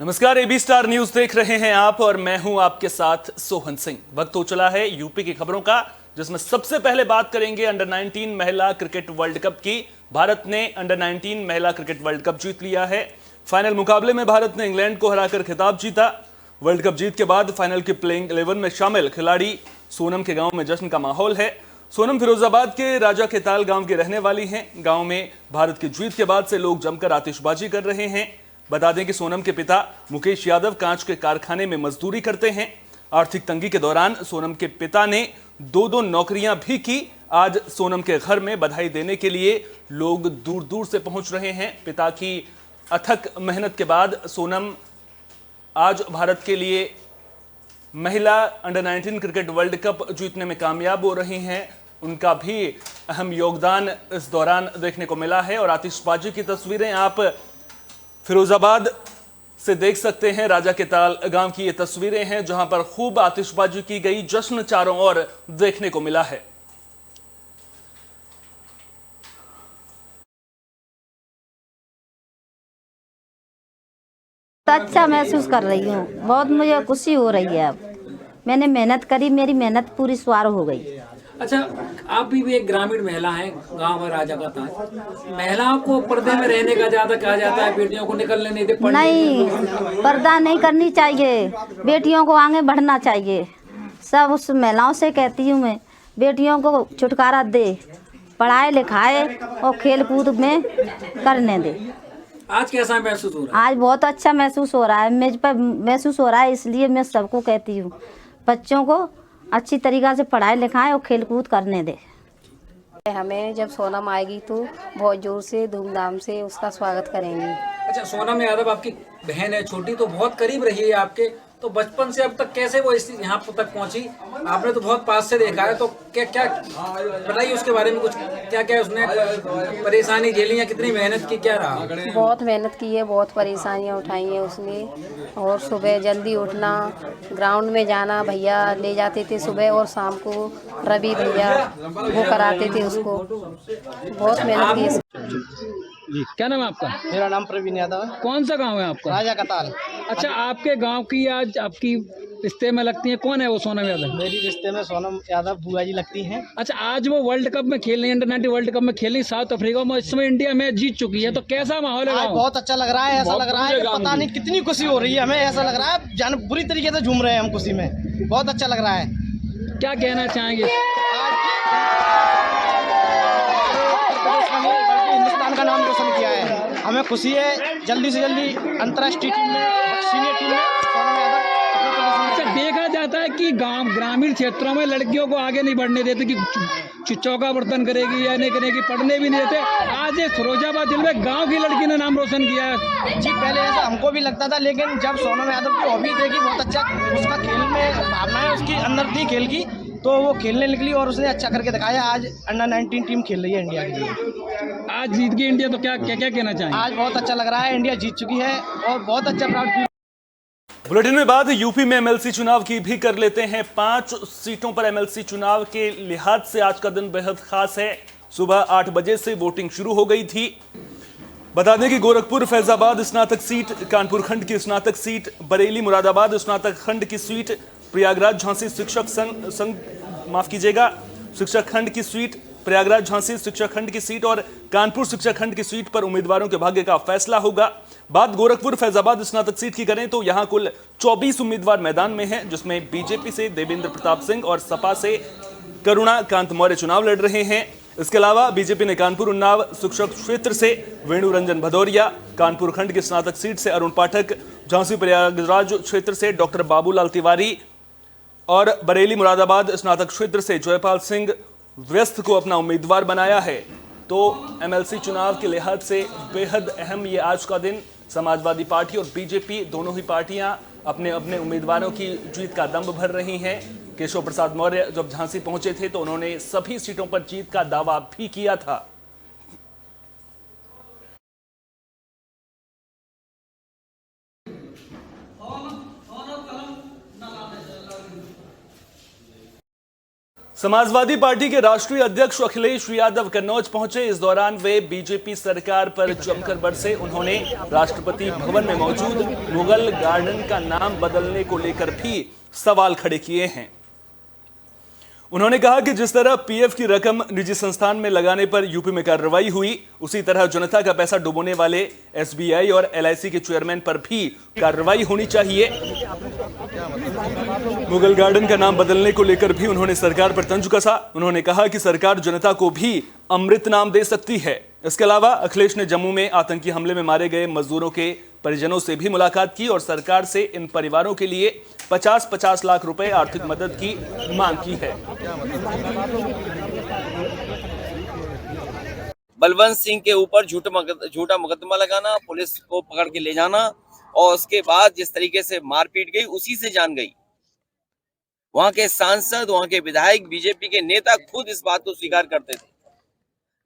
नमस्कार, AB star news देख रहे हैं आप और मैं हूं आपके साथ सोहन सिंह। वक्त हो चला है यूपी की खबरों का, जिसमें सबसे पहले बात करेंगे अंडर 19 महिला क्रिकेट वर्ल्ड कप की। भारत ने अंडर 19 महिला क्रिकेट वर्ल्ड कप जीत लिया है। फाइनल मुकाबले में भारत ने इंग्लैंड को हराकर खिताब जीता। वर्ल्ड कप जीत के बाद फाइनल के प्लेइंग 11 में शामिल खिलाड़ी सोनम के गांव में जश्न का माहौल है। सोनम फिरोजाबाद के राजा के ताल गांव की रहने वाली हैं। गांव में भारत की जीत के बाद से लोग जमकर आतिशबाजी कर रहे हैं। बता दें कि सोनम के पिता मुकेश यादव कांच के कारखाने में मजदूरी करते हैं। आर्थिक तंगी के दौरान सोनम के पिता ने दो नौकरियां भी की। आज सोनम के घर में बधाई देने के लिए लोग दूर दूर से पहुंच रहे हैं। पिता की अथक मेहनत के बाद सोनम आज भारत के लिए महिला अंडर 19 क्रिकेट वर्ल्ड कप जीतने में कामयाब हो रही हैं। उनका भी अहम योगदान इस दौरान देखने को मिला है और आतिशबाजी की तस्वीरें आप फिरोजाबाद से देख सकते हैं। राजा के ताल गांव की ये तस्वीरें हैं जहां पर खूब आतिशबाजी की गई। जश्न चारों ओर देखने को मिला है। तो अच्छा महसूस कर रही हूँ, बहुत मुझे खुशी हो रही है। अब मैंने मेहनत करी, मेरी मेहनत पूरी स्वार हो गई। अच्छा, आप भी एक ग्रामीण महिला हैं, गांव में राजा का ताज। महिलाओं को पर्दे में रहने का ज्यादा कहा जाता है, बेटियों को निकलने नहीं दे। नहीं, पर्दा नहीं करनी चाहिए, बेटियों को आगे बढ़ना चाहिए। सब उस महिलाओं से कहती हूँ मैं, बेटियों को छुटकारा दे, पढ़ाए लिखाए और खेल कूद में करने दे। आज कैसा महसूस हो रहा है? आज बहुत अच्छा महसूस हो रहा है, मुझ पर महसूस हो रहा है। इसलिए मैं सबको कहती हूँ, बच्चों को अच्छी तरीक़ा से पढ़ाई लिखाएं और खेल कूद करने दे। हमें जब सोनम आएगी तो बहुत जोर से धूमधाम से उसका स्वागत करेंगे। अच्छा, सोनम यादव आपकी बहन है, छोटी, तो बहुत करीब रही है आपके। तो बचपन से अब तक कैसे वो इस यहाँ तक पहुँची? आपने तो बहुत पास से देखा है, तो क्या क्या बताइए उसके बारे में कुछ। क्या क्या उसने परेशानी झेली है, कितनी मेहनत की, क्या रहा? बहुत मेहनत की है, बहुत परेशानियाँ उठाई हैं उसने। और सुबह जल्दी उठना, ग्राउंड में जाना, भैया ले जाते थे सुबह और शाम को। रवि भैया वो कराते थे उसको। बहुत मेहनत की है। जी, क्या नाम है आपका? मेरा नाम प्रवीण यादव है। कौन सा गांव है आपका? राजा का ताल। अच्छा, आपके गांव की आज आपकी रिश्ते में लगती है, कौन है वो सोनम यादव? मेरी रिश्ते में सोनम यादव बुआ जी लगती हैं। अच्छा, आज वो वर्ल्ड कप में खेल रही है, अंडर 19 वर्ल्ड कप में खेल रही साउथ अफ्रीका में। इस समय इंडिया मैच जीत चुकी है, तो कैसा माहौल है? आज बहुत अच्छा लग रहा है। ऐसा लग रहा है कि पता नहीं कितनी खुशी हो रही है हमें। ऐसा लग रहा है जान बुरी तरीके से झूम रहे हैं हम खुशी में। बहुत अच्छा लग रहा है। क्या कहना चाहेंगे? हिंदुस्तान का नाम रोशन किया है। हमें खुशी है, जल्दी से जल्दी अंतर्राष्ट्रीय टीम में, सीनियर टीम में सोनम यादव। अच्छा, देखा जाता है कि गांव ग्रामीण क्षेत्रों में लड़कियों को आगे नहीं बढ़ने देते कि चौका बर्तन करेगी या नहीं करेगी, पढ़ने भी नहीं देते। आज ये फिरोजाबाद जिले में गांव की लड़की ने नाम रोशन किया है। जी, पहले ऐसा हमको भी लगता था, लेकिन जब सोनम यादव की हॉबी देखी, बहुत अच्छा उसका खेल में भावनाएं उसकी अंदर थी खेल की, तो वो खेलने निकली और उसने अच्छा करके दिखाया। आज अंडर 19 टीम खेल रही है इंडिया के लिए। आज जीत गई इंडिया, तो क्या क्या क्या कहना चाहेंगे? आज बहुत अच्छा लग रहा है, इंडिया जीत चुकी है और बहुत अच्छा प्राउड फील। बुलेटिन में बात यूपी में एमएलसी चुनाव की भी कर लेते हैं। 5 सीटों पर एमएलसी चुनाव के लिहाज से आज का दिन बेहद खास है। सुबह 8 बजे से वोटिंग शुरू हो गई थी। बता दें कि गोरखपुर फैजाबाद स्नातक सीट, कानपुर खंड की स्नातक सीट, बरेली मुरादाबाद स्नातक खंड की सीट, प्रयागराज झांसी शिक्षक शिक्षक खंड की सीट, प्रयागराज झांसी शिक्षक खंड की सीट और कानपुर शिक्षक खंड की सीट पर उम्मीदवारों के भाग्य का फैसला होगा। बात गोरखपुर फैजाबाद स्नातक सीट की करें तो यहां कुल 24 उम्मीदवार मैदान में हैं, जिसमें बीजेपी से देवेंद्र प्रताप सिंह और सपा से करुणा कांत मौर्य चुनाव लड़ रहे हैं। इसके अलावा बीजेपी ने कानपुर उन्नाव शिक्षक क्षेत्र से वेणु रंजन भदौरिया, कानपुर खंड की स्नातक सीट से अरुण पाठक, झांसी प्रयागराज क्षेत्र से डॉक्टर बाबूलाल तिवारी और बरेली मुरादाबाद स्नातक क्षेत्र से जयपाल सिंह व्यस्त को अपना उम्मीदवार बनाया है। तो एमएलसी चुनाव के लिहाज से बेहद अहम ये आज का दिन। समाजवादी पार्टी और बीजेपी दोनों ही पार्टियां अपने अपने उम्मीदवारों की जीत का दम भर रही हैं। केशव प्रसाद मौर्य जब झांसी पहुंचे थे तो उन्होंने सभी सीटों पर जीत का दावा भी किया था। समाजवादी पार्टी के राष्ट्रीय अध्यक्ष अखिलेश यादव कन्नौज पहुंचे। इस दौरान वे बीजेपी सरकार पर जमकर बरसे। उन्होंने राष्ट्रपति भवन में मौजूद मुगल गार्डन का नाम बदलने को लेकर भी सवाल खड़े किए हैं। उन्होंने कहा कि जिस तरह पीएफ की रकम निजी संस्थान में लगाने पर यूपी में कार्रवाई हुई, उसी तरह जनता का पैसा डुबोने वाले एसबीआई और एलआईसी के चेयरमैन पर भी कार्रवाई होनी चाहिए। मुगल गार्डन का नाम बदलने को लेकर भी उन्होंने सरकार पर तंज कसा। उन्होंने कहा कि सरकार जनता को भी अमृत नाम दे सकती है। इसके अलावा अखिलेश ने जम्मू में आतंकी हमले में मारे गए मजदूरों के परिजनों से भी मुलाकात की और सरकार से इन परिवारों के लिए 50-50 लाख रुपए आर्थिक मदद की मांग की है। बलवंत सिंह के ऊपर झूठा मुकदमा लगाना, पुलिस को पकड़ के ले जाना और उसके बाद जिस तरीके से मारपीट गई उसी से जान गई। वहां के सांसद, वहां के विधायक, बीजेपी के नेता खुद इस बात को स्वीकार करते थे।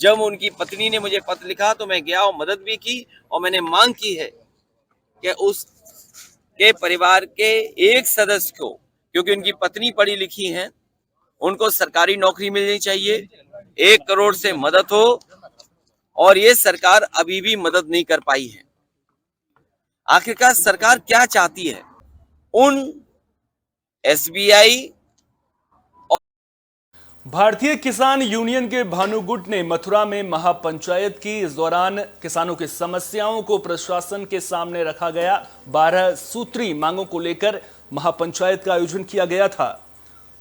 जब उनकी पत्नी ने मुझे पत्र लिखा तो मैं गया और मदद भी की और मैंने मांग की है कि उसके परिवार के एक सदस्य को, क्योंकि उनकी पत्नी पढ़ी लिखी हैं, उनको सरकारी नौकरी मिलनी चाहिए, 1 करोड़ से मदद हो और ये सरकार अभी भी मदद नहीं कर पाई है। आखिरकार सरकार क्या चाहती है? उन एसबीआई भारतीय किसान यूनियन के भानु गुट ने मथुरा में महापंचायत की। इस दौरान किसानों की समस्याओं को प्रशासन के सामने रखा गया। 12 सूत्री मांगों को लेकर महापंचायत का आयोजन किया गया था।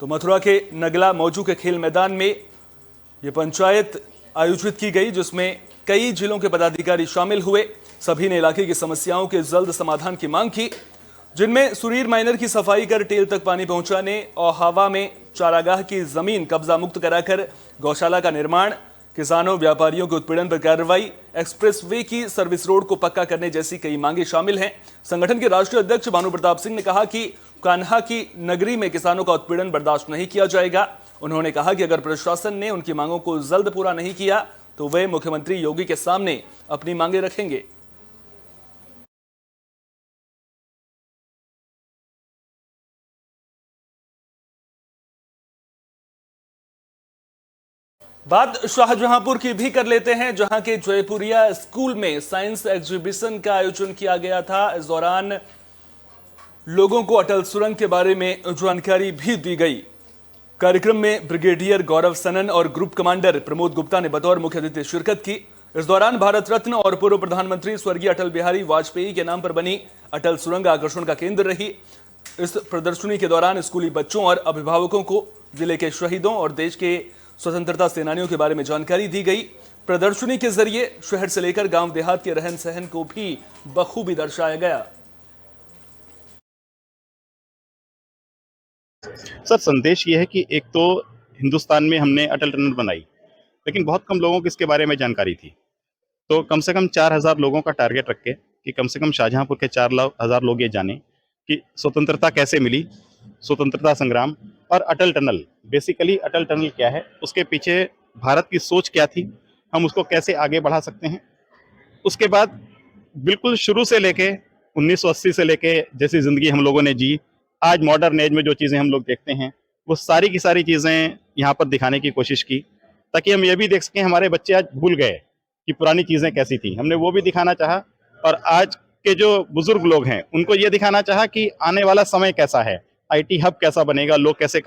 तो मथुरा के नगला मौजू के खेल मैदान में यह पंचायत आयोजित की गई, जिसमें कई जिलों के पदाधिकारी शामिल हुए। सभी ने इलाके की समस्याओं के जल्द समाधान की मांग की, जिनमें सुरीर माइनर की सफाई कर टेल तक पानी पहुंचाने और हवा में चारागाह की जमीन कब्जा मुक्त कराकर गौशाला का निर्माण, किसानों व्यापारियों के उत्पीड़न पर कार्रवाई, एक्सप्रेसवे की सर्विस रोड को पक्का करने जैसी कई मांगे शामिल हैं। संगठन के राष्ट्रीय अध्यक्ष भानु प्रताप सिंह ने कहा कि कान्हा की नगरी में किसानों का उत्पीड़न बर्दाश्त नहीं किया जाएगा। उन्होंने कहा कि अगर प्रशासन ने उनकी मांगों को जल्द पूरा नहीं किया तो वे मुख्यमंत्री योगी के सामने अपनी मांगे रखेंगे। बात शाहजहांपुर की भी कर लेते हैं, जहां के जयपुरिया स्कूल में साइंस एग्जीबिशन का आयोजन किया गया था। इस दौरान लोगों को अटल सुरंग के बारे में जानकारी भी दी गई। कार्यक्रम में ब्रिगेडियर गौरव सनन और ग्रुप कमांडर प्रमोद गुप्ता ने बतौर मुख्य अतिथि शिरकत की। इस दौरान भारत रत्न और पूर्व प्रधानमंत्री स्वर्गीय अटल बिहारी वाजपेयी के नाम पर बनी अटल सुरंग आकर्षण का केंद्र रही। इस प्रदर्शनी के दौरान स्कूली बच्चों और अभिभावकों को जिले के शहीदों और देश के स्वतंत्रता सेनानियों के बारे में जानकारी दी गई। प्रदर्शनी के जरिए शहर से लेकर गांव देहात के रहन सहन को भी बखूबी दर्शाया गया। सर, संदेश ये है कि एक तो हिंदुस्तान में हमने अटल टनल बनाई, लेकिन बहुत कम लोगों को इसके बारे में जानकारी थी। तो कम से कम 4000 लोगों का टारगेट रख के कि कम से कम शाहजहांपुर के 4000 लोग ये जाने कि स्वतंत्रता कैसे मिली, स्वतंत्रता संग्राम और अटल टनल। बेसिकली अटल टनल क्या है, उसके पीछे भारत की सोच क्या थी, हम उसको कैसे आगे बढ़ा सकते हैं। उसके बाद बिल्कुल शुरू से लेके 1980 से लेके जैसी जिंदगी हम लोगों ने जी, आज मॉडर्न एज में जो चीज़ें हम लोग देखते हैं वो सारी की सारी चीज़ें यहाँ पर दिखाने की कोशिश की, ताकि हम ये भी देख सकें हमारे बच्चे आज भूल गए कि पुरानी चीज़ें कैसी थी। हमने वो भी दिखाना चाहा और आज के जो बुजुर्ग लोग हैं उनको ये दिखाना चाहा कि आने वाला समय कैसा है, आईटी हब कैसा बनेगा, लोग कैसे।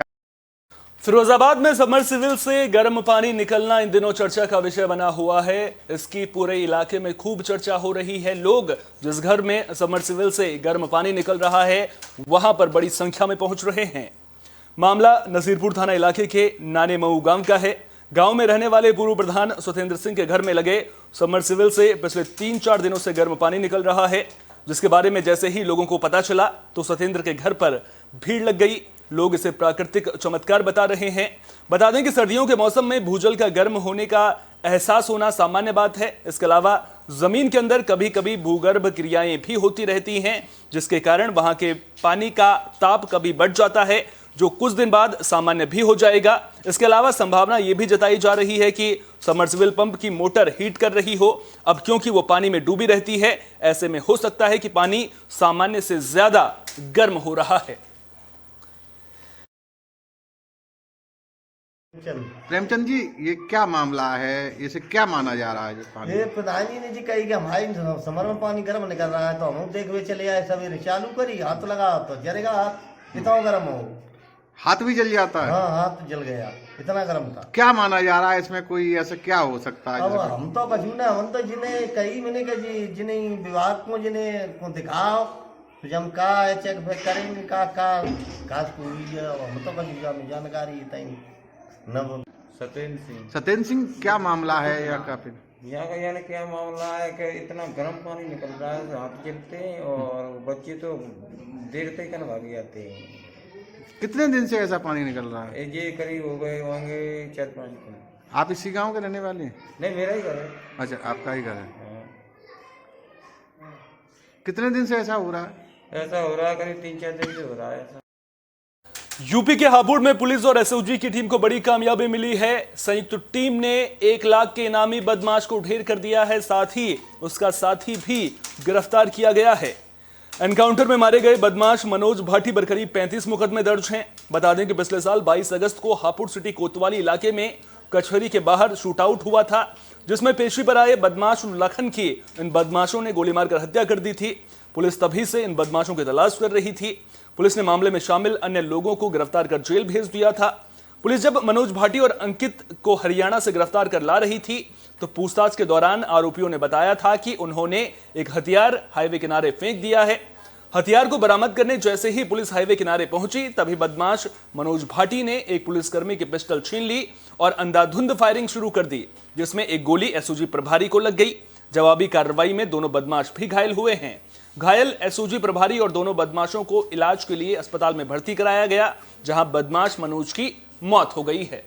फिरोजाबाद में सबमर्सिबल से गर्म पानी निकलना इन दिनों चर्चा का विषय बना हुआ है। इसकी पूरे इलाके में खूब चर्चा हो रही है। लोग जिस घर में सबमर्सिबल से गर्म पानी निकल रहा है वहां पर बड़ी संख्या में पहुंच रहे हैं। मामला नसीरपुर थाना इलाके के नाने मऊ गांव का है। गांव में रहने वाले पूर्व प्रधान सत्येंद्र सिंह के घर में लगे सबमर्सिबल से पिछले 3-4 दिनों से गर्म पानी निकल रहा है, जिसके बारे में जैसे ही लोगों को पता चला तो सत्येंद्र के घर पर भीड़ लग गई। लोग इसे प्राकृतिक चमत्कार बता रहे हैं। बता दें कि सर्दियों के मौसम में भूजल का गर्म होने का एहसास होना सामान्य बात है। इसके अलावा जमीन के अंदर कभी कभी भूगर्भ क्रियाएं भी होती रहती हैं, जिसके कारण वहां के पानी का ताप कभी बढ़ जाता है, जो कुछ दिन बाद सामान्य भी हो जाएगा। इसके अलावा संभावना यह भी जताई जा रही है कि सबमर्सिबल पंप की मोटर हीट कर रही हो। अब क्योंकि वो पानी में डूबी रहती है, ऐसे में हो सकता है कि पानी सामान्य से ज्यादा गर्म हो रहा है। प्रेमचंद जी, ये क्या मामला है? इसे क्या माना जा रहा है? जो पानी ये प्रधान जी ने जी कही कि हमारे समर में पानी गर्म निकल रहा है, तो हम देख हुए चले आए, सवेरे चालू करी, हाथ लगा तो जलेगा हाथ, इतना गर्म हो। हाथ भी जल जाता है? हाँ, हाथ जल गया, इतना गर्म था। क्या माना जा रहा है इसमें? कोई ऐसा क्या हो सकता है? अब हम तो कछु ना, हम तो जिन्हें कही मैंने कहा जी, जिन्हें विभाग को जिन्हें को दिखाओ, तो जब का चेक करेंगे का पूरी, हम तो कछु जानकारी तई न बोल। सत्येंद्र सिंह, क्या मामला है या का फिर यहाँ का यानी क्या मामला है कि इतना गर्म पानी निकल रहा है, हाथ जलते हैं और बच्चे तो देखते ही कन भाग जाते हैं। कितने दिन से ऐसा पानी निकल रहा है? ये करीब हो गए होंगे 4-5 दिन। आप इसी गांव के रहने वाले हैं? नहीं, मेरा ही घर है। अच्छा, आपका ही घर है। हाँ। कितने दिन से ऐसा हो रहा है? ऐसा हो रहा है करीब 3-4 दिन से हो रहा है ऐसा। यूपी के हापुड़ में पुलिस और एसओजी की टीम को बड़ी कामयाबी मिली है। संयुक्त टीम ने 1 लाख के इनामी बदमाश को ढेर कर दिया है, साथ ही उसका साथी भी गिरफ्तार किया गया है। एनकाउंटर में मारे गए बदमाश मनोज भाटी पर करीब 35 मुकदमे दर्ज हैं। बता दें कि पिछले साल 22 अगस्त को हापुड़ सिटी कोतवाली इलाके में कचहरी के बाहर शूटआउट हुआ था, जिसमें पेशी पर आए बदमाश लखन की इन बदमाशों ने गोली मारकर हत्या कर दी थी। पुलिस तभी से इन बदमाशों की तलाश कर रही थी। पुलिस ने मामले में शामिल अन्य लोगों को गिरफ्तार कर जेल भेज दिया था। पुलिस जब मनोज भाटी और अंकित को हरियाणा से गिरफ्तार कर ला रही थी, तो पूछताछ के दौरान आरोपियों ने बताया था कि उन्होंने एक हथियार हाईवे किनारे फेंक दिया है। हथियार को बरामद करने जैसे ही पुलिस हाईवे किनारे पहुंची, तभी बदमाश मनोज भाटी ने एक पुलिसकर्मी की पिस्टल छीन ली और अंधाधुंध फायरिंग शुरू कर दी, जिसमें एक गोली एसओजी प्रभारी को लग गई। जवाबी कार्रवाई में दोनों बदमाश भी घायल हुए हैं। घायल एसओजी प्रभारी और दोनों बदमाशों को इलाज के लिए अस्पताल में भर्ती कराया गया, जहां बदमाश मनोज की मौत हो गई है।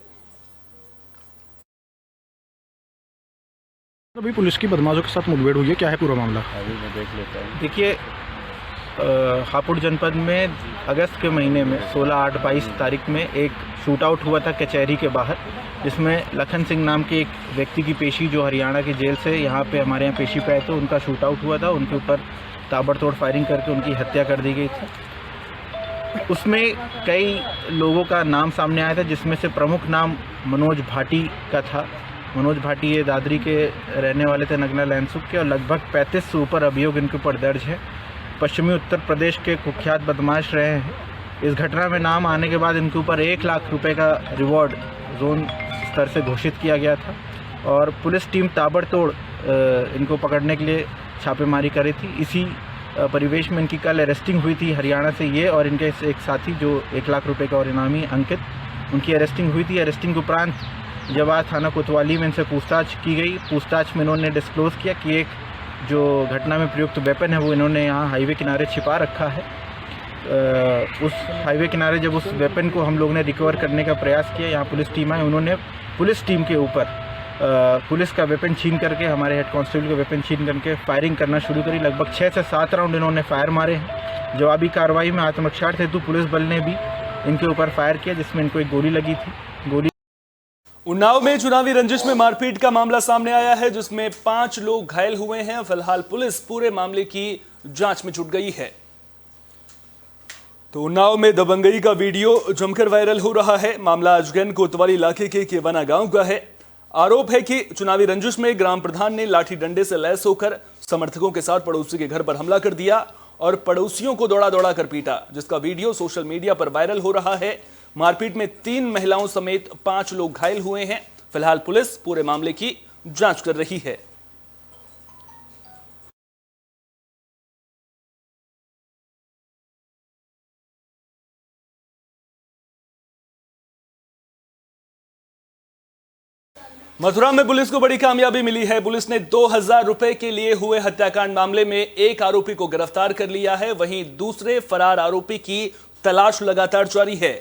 अभी पुलिस की बदमाशों के साथ मुठभेड़ हुई है, क्या है पूरा मामला? अभी मैं देख लेता हूँ। देखिए, हापुड़ जनपद में अगस्त के महीने में 16-8-22 तारीख में एक शूट आउट हुआ था कचहरी के बाहर, जिसमें लखन सिंह नाम के एक व्यक्ति की पेशी जो हरियाणा की जेल से यहाँ पे हमारे यहाँ पेशी पे आए थे, उनका शूट आउट हुआ था। उनके ऊपर ताबड़तोड़ फायरिंग करके उनकी हत्या कर दी गई थी। उसमें कई लोगों का नाम सामने आया था, जिसमें से प्रमुख नाम मनोज भाटी का था। मनोज भाटी ये दादरी के रहने वाले थे, नगना लैंसुक के, और लगभग 35 से ऊपर अभियोग इनके ऊपर दर्ज है। पश्चिमी उत्तर प्रदेश के कुख्यात बदमाश रहे हैं। इस घटना में नाम आने के बाद इनके ऊपर 1 लाख रुपए का रिवॉर्ड जोन स्तर से घोषित किया गया था और पुलिस टीम ताबड़तोड़ इनको पकड़ने के लिए छापेमारी कर रही थी। इसी परिवेश में इनकी कल अरेस्टिंग हुई थी हरियाणा से, ये और इनके एक साथी जो 1 लाख रुपए का और इनामी अंकित, उनकी अरेस्टिंग हुई थी। अरेस्टिंग के उपरांत जब आज थाना कोतवाली में इनसे पूछताछ की गई, पूछताछ में इन्होंने डिस्क्लोज़ किया कि एक जो घटना में प्रयुक्त वेपन है वो इन्होंने यहाँ हाईवे किनारे छिपा रखा है। उस हाईवे किनारे जब उस वेपन को हम लोग ने रिकवर करने का प्रयास किया, यहाँ पुलिस टीम आई, उन्होंने पुलिस टीम के ऊपर पुलिस का वेपन छीन करके, हमारे हेड कांस्टेबल का वेपन छीन करके फायरिंग करना शुरू करी। लगभग 6 से 7 राउंड इन्होंने फायर मारे हैं। जवाबी कार्रवाई में आत्मरक्षा हेतु पुलिस बल ने भी इनके ऊपर फायर किया, जिसमें इनको एक गोली लगी थी। गोली उन्नाव में चुनावी रंजिश में मारपीट का मामला सामने आया है, जिसमें 5 लोग घायल हुए हैं। फिलहाल पुलिस पूरे मामले की जांच में जुट गई है। तो उन्नाव में दबंगई का वीडियो जमकर वायरल हो रहा है। मामला अजगैन कोतवाली इलाके के केवाना गांव का है। आरोप है कि चुनावी रंजिश में ग्राम प्रधान ने लाठी डंडे से लैस होकर समर्थकों के साथ पड़ोसी के घर पर हमला कर दिया और पड़ोसियों को दौड़ा दौड़ा कर पीटा, जिसका वीडियो सोशल मीडिया पर वायरल हो रहा है। मारपीट में 3 महिलाओं समेत 5 लोग घायल हुए हैं। फिलहाल पुलिस पूरे मामले की जांच कर रही है। मथुरा में पुलिस को बड़ी कामयाबी मिली है। पुलिस ने 2000 रुपए के लिए हुए हत्याकांड मामले में एक आरोपी को गिरफ्तार कर लिया है, वहीं दूसरे फरार आरोपी की तलाश लगातार जारी है।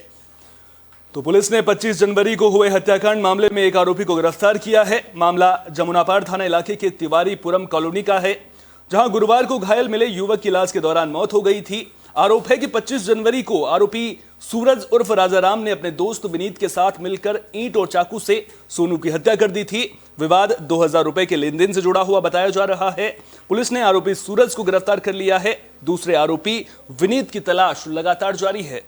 तो पुलिस ने 25 जनवरी को हुए हत्याकांड मामले में एक आरोपी को गिरफ्तार किया है। मामला जमुनापाड़ थाना इलाके के तिवारीपुरम कॉलोनी का है, जहां गुरुवार को घायल मिले युवक की इलाज के दौरान मौत हो गई थी। आरोप है कि 25 जनवरी को आरोपी सूरज उर्फ राजाराम ने अपने दोस्त विनीत के साथ मिलकर ईंट और चाकू से सोनू की हत्या कर दी थी। विवाद 2000 रुपए के लेन देन से जुड़ा हुआ बताया जा रहा है। पुलिस ने आरोपी सूरज को गिरफ्तार कर लिया है। दूसरे आरोपी विनीत की तलाश लगातार जारी है।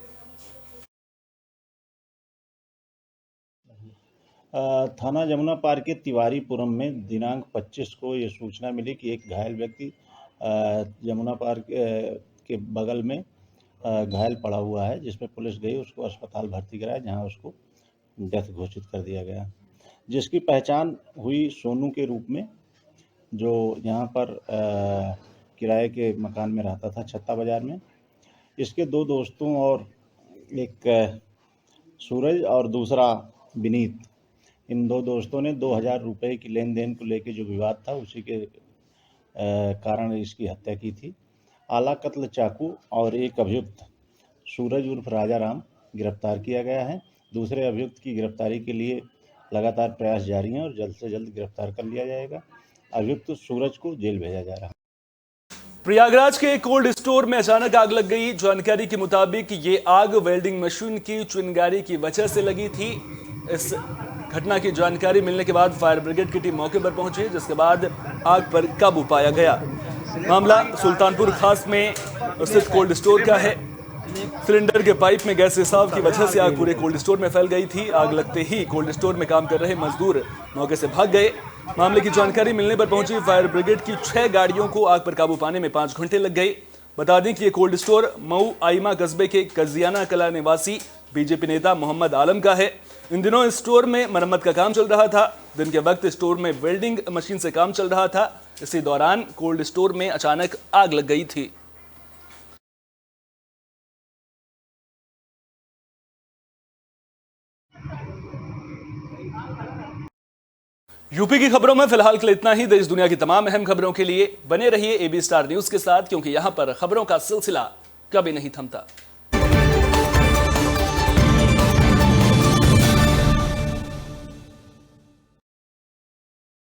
थाना जमुना पार के तिवारीपुरम में दिनांक 25 को ये सूचना मिली कि एक घायल व्यक्ति जमुना पार के बगल में घायल पड़ा हुआ है, जिसमें पुलिस गई, उसको अस्पताल भर्ती कराया, जहां उसको डेथ घोषित कर दिया गया, जिसकी पहचान हुई सोनू के रूप में, जो यहाँ पर किराए के मकान में रहता था छत्ता बाज़ार में। इसके दो दोस्तों और एक सूरज और दूसरा विनीत, इन दो दोस्तों ने 2000 रुपये की लेन देन को लेकर जो विवाद था, उसी के कारण इसकी हत्या की थी। आला कत्ल चाकू और एक अभियुक्त सूरज उर्फ राजा राम गिरफ्तार किया गया है। दूसरे अभियुक्त की गिरफ्तारी के लिए लगातार प्रयास जारी हैं और जल्द से जल्द गिरफ्तार कर लिया जाएगा। अभियुक्त सूरज को जेल भेजा जा रहा है। प्रयागराज के कोल्ड स्टोर में अचानक आग लग गई। जानकारी के मुताबिक ये आग वेल्डिंग मशीन की चिंगारी की वजह से लगी थी। इस घटना की जानकारी मिलने के बाद फायर ब्रिगेड की टीम मौके पर पहुंची, जिसके बाद आग पर काबू पाया गया। मामला सुल्तानपुर खास में स्थित कोल्ड स्टोर का है। सिलेंडर के पाइप में गैस रिसाव की वजह से आग पूरे कोल्ड स्टोर में फैल गई थी। आग लगते ही कोल्ड स्टोर में काम कर रहे मजदूर मौके से भाग गए। मामले की जानकारी मिलने पर पहुंची फायर ब्रिगेड की 6 गाड़ियों को आग पर काबू पाने में 5 घंटे लग गए। बता दें कि ये कोल्ड स्टोर मऊ आइमा कस्बे के कजियाना कला निवासी बीजेपी नेता मोहम्मद आलम का है। इन दिनों इस स्टोर में मरम्मत का काम चल रहा था। दिन के वक्त स्टोर में वेल्डिंग मशीन से काम चल रहा था। इसी दौरान कोल्ड स्टोर में अचानक आग लग गई थी। यूपी की खबरों में फिलहाल के लिए इतना ही। देश दुनिया की तमाम अहम खबरों के लिए बने रहिए AB स्टार न्यूज के साथ, क्योंकि यहां पर खबरों का सिलसिला कभी नहीं थमता।